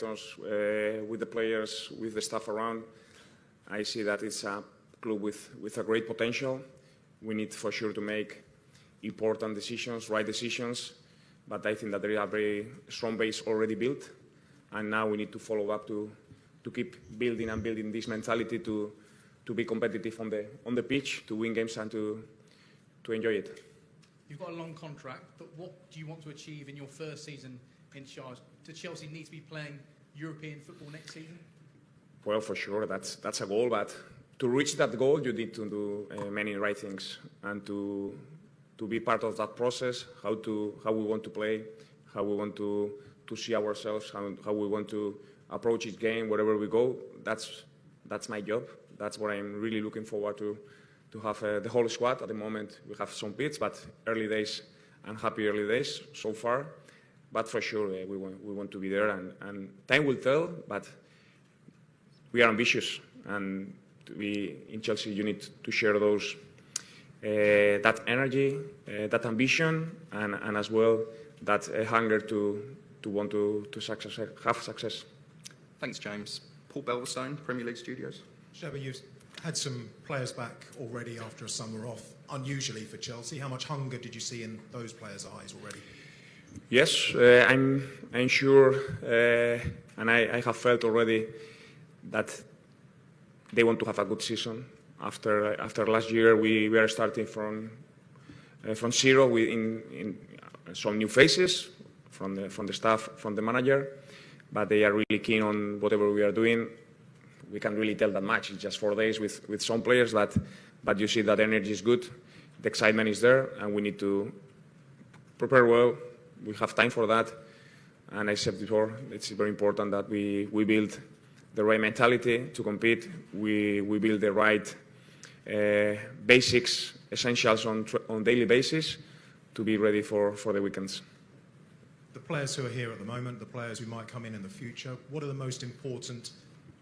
with the players, with the staff around. I see that it's a club with a great potential. We need for sure to make important decisions, right decisions, but I think that there is a very strong base already built, and now we need to follow up to keep building and building this mentality to be competitive on the pitch, to win games and to enjoy it. You've got a long contract, but what do you want to achieve in your first season in charge? Does Chelsea need to be playing European football next season? Well, for sure, that's a goal, but to reach that goal, you need to do many right things, and to be part of that process, how we want to play, how we want to see ourselves, how we want to approach each game, wherever we go. That's my job. That's what I'm really looking forward to have the whole squad. At the moment, we have some bits, but early days, and happy early days so far. But for sure, we want to be there, and time will tell, but we are ambitious, and to be in Chelsea, you need to share those, that energy, that ambition, and as well that hunger to want to have success. Thanks, James. Paul Belverstone, Premier League Studios. XABI, you've had some players back already after a summer off, unusually for Chelsea. How much hunger did you see in those players' eyes already? Yes, I'm sure, and I have felt already that they want to have a good season. After last year, we are starting from zero in some new faces from the staff, from the manager, but they are really keen on whatever we are doing. We can really tell that much. It's just 4 days with some players, but you see that energy is good, the excitement is there, and we need to prepare well. We have time for that, and I said before, it's very important that we build the right mentality to compete. We build the right basics, essentials on daily basis to be ready for the weekends. The players who are here at the moment, the players who might come in the future, what are the most important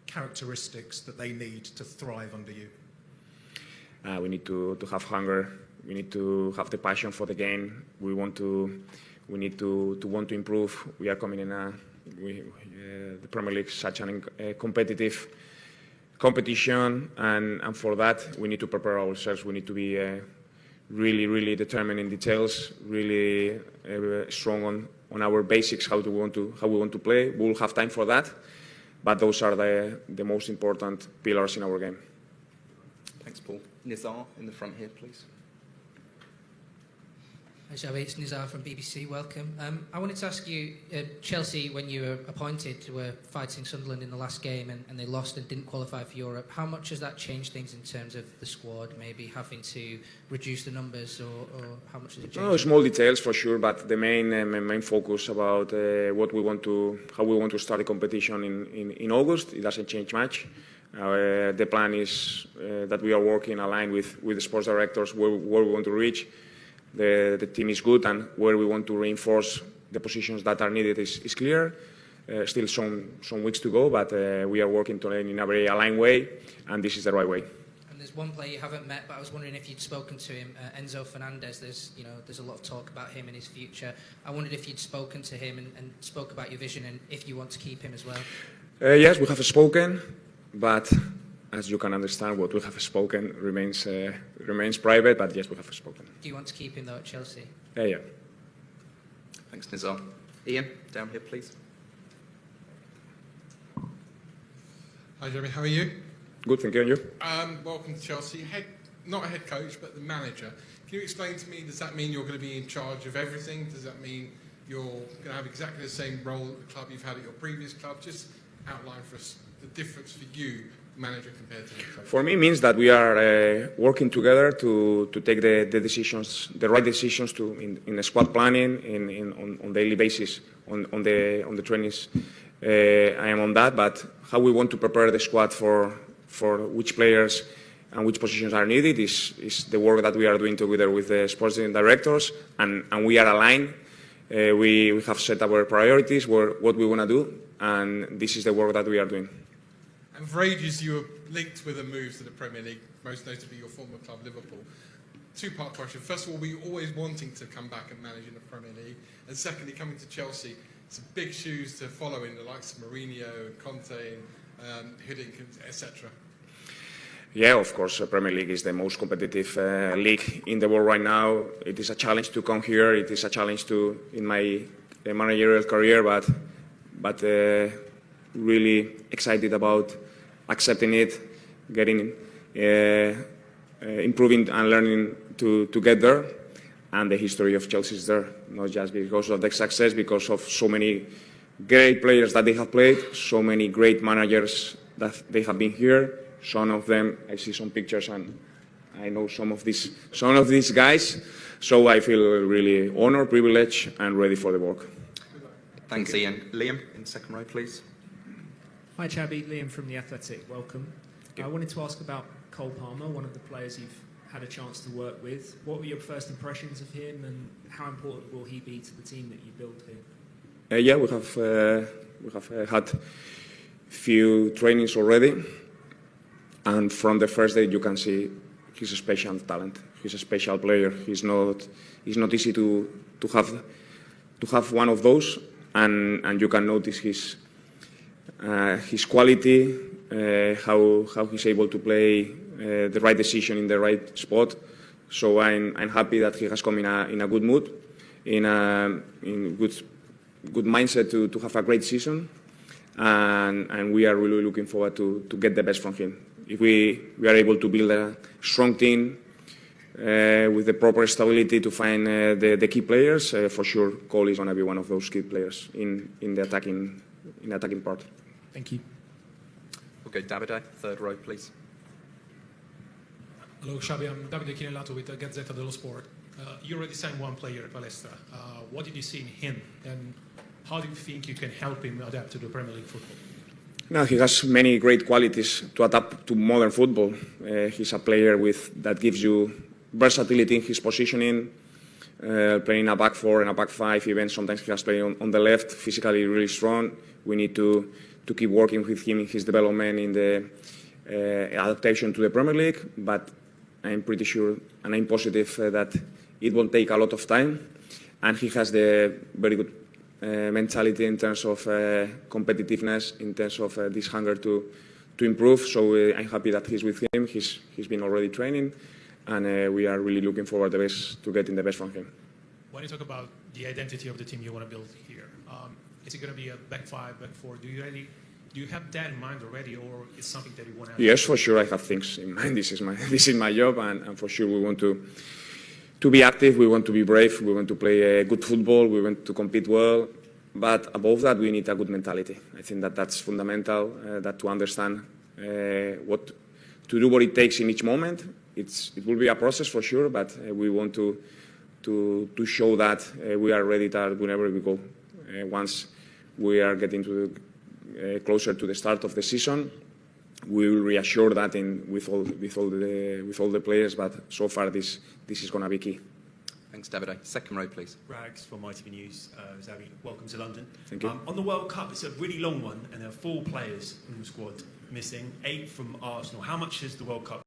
characteristics that they need to thrive under you? We need to have hunger. We need to have the passion for the game. We need to want to improve. We are coming in the Premier League is such a competitive competition, and for that we need to prepare ourselves. We need to be really determined in details, really strong on our basics, how we want to play. We'll have time for that, but those are the most important pillars in our game. Thanks, Paul. Nizar in the front here, please. Hi, XABI, it's Nizar from BBC. Welcome. I wanted to ask you, Chelsea, when you were appointed, were fighting Sunderland in the last game and they lost and didn't qualify for Europe. How much has that changed things in terms of the squad, maybe having to reduce the numbers, or how much has it changed? No, small details for sure, but the main focus about how we want to start the competition in August, it doesn't change much. The plan is that we are working aligned with the sports directors where we want to reach. The team is good, and where we want to reinforce the positions that are needed is clear. Still some weeks to go, but we are working in a very aligned way, and this is the right way. And there's one player you haven't met, but I was wondering if you'd spoken to him, Enzo Fernandez. There's a lot of talk about him and his future. I wondered if you'd spoken to him and spoke about your vision, and if you want to keep him as well. Yes, we have spoken, but as you can understand, what we have spoken remains private, but yes, we have spoken. Do you want to keep him, though, at Chelsea? Yeah. Thanks, Nizar. Ian, down here, please. Hi, Jeremy. How are you? Good, thank you. And you? Welcome to Chelsea. Not a head coach, but the manager. Can you explain to me, does that mean you're going to be in charge of everything? Does that mean you're going to have exactly the same role at the club you've had at your previous club? Just outline for us the difference for you, manager, compared to the coach. For me, it means that we are working together to take the decisions, the right decisions in the squad planning, on daily basis, on the trainings. I am on that, but how we want to prepare the squad for which players and which positions are needed is the work that we are doing together with the sports directors, and we are aligned. We have set our priorities, what we want to do, and this is the work that we are doing. And for ages, you were linked with a move to the Premier League, most notably your former club, Liverpool. Two-part question. First of all, were you always wanting to come back and manage in the Premier League? And secondly, coming to Chelsea, some big shoes to follow in the likes of Mourinho, Conte, Hiddink, etc. Yeah, of course, Premier League is the most competitive league in the world right now. It is a challenge to come here. It is a challenge to in my managerial career, but really excited about accepting it, getting, improving and learning to get there. And the history of Chelsea is there, not just because of the success, because of so many great players that they have played, so many great managers that they have been here. Some of them, I see some pictures and I know some of these guys. So I feel really honored, privileged and ready for the work. Thanks, Ian. Liam, in second row, please. Hi, XABI. Liam from The Athletic. Welcome. I wanted to ask about Cole Palmer, one of the players you've had a chance to work with. What were your first impressions of him and how important will he be to the team that you build here? Yeah, we have had few trainings already. And from the first day, you can see he's a special talent. He's a special player. He's not easy to have one of those, and you can notice his quality, how he's able to play the right decision in the right spot. So I'm happy that he has come in a good mood, in good mindset to have a great season, and we are really looking forward to get the best from him. If we are able to build a strong team with the proper stability to find the key players, for sure Cole is going to be one of those key players in the attacking part. Thank you. We'll go Davide, third row, please. Hello, XABI. I'm Davide Chinellato with Gazzetta dello Sport. You already signed one player at Palestra. What did you see in him, and how do you think you can help him adapt to the Premier League football? No, he has many great qualities to adapt to modern football. He's a player that gives you versatility in his positioning, playing a back four and a back five. Even sometimes he has played on the left, physically really strong. We need to keep working with him in his development in the adaptation to the Premier League. But I'm pretty sure and I'm positive that it will take a lot of time. And he has the very good mentality in terms of competitiveness, in terms of this hunger to improve. So I'm happy that he's with him. He's been already training, and we are really looking forward to getting the best from him. When you talk about the identity of the team you want to build here, is it going to be a back five, back four? Do you have that in mind already, or is something that you want to? Yes, for sure. I have things in mind. This is my job, and for sure we want to be active, we want to be brave, we want to play good football, we want to compete well, but above that we need a good mentality. I think that's fundamental, that to understand to do what it takes in each moment. It will be a process for sure, but we want to show that we are ready whenever we go. Once we are getting closer to the start of the season, we will reassure that with all the players. But so far, this is going to be key. Thanks, Davide. Second row, please. Rags from ITV News. XABI, welcome to London. Thank you. On the World Cup, it's a really long one, and there are 4 players from the squad missing, 8 from Arsenal. How much has the World Cup